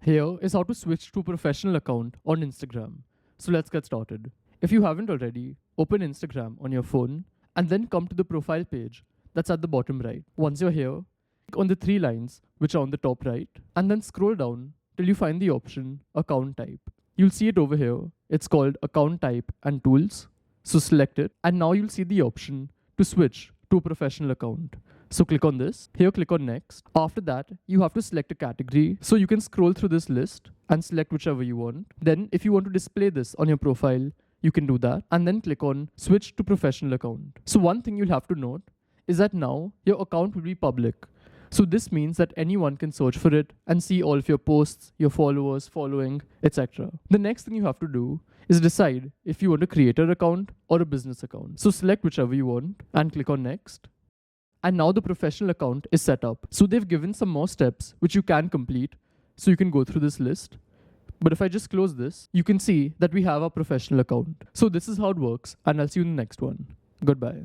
Here is how to switch to a professional account on Instagram. So let's get started. If you haven't already, open Instagram on your phone and then come to the profile page that's at the bottom right. Once you're here, click on the three lines which are on the top right and then scroll down till you find the option account type. You'll see it over here. It's called account type and tools. So select it and now you'll see the option to switch to a professional account. So click on this. Here click on next. After that, you have to select a category. So you can scroll through this list and select whichever you want. Then if you want to display this on your profile, you can do that and then click on switch to professional account. So one thing you'll have to note is that now your account will be public. So this means that anyone can search for it and see all of your posts, your followers, following, etc. The next thing you have to do is decide if you want a creator account or a business account. So select whichever you want and click on next. And now the professional account is set up. So they've given some more steps which you can complete. So you can go through this list. But if I just close this, you can see that we have our professional account. So this is how it works, and I'll see you in the next one. Goodbye.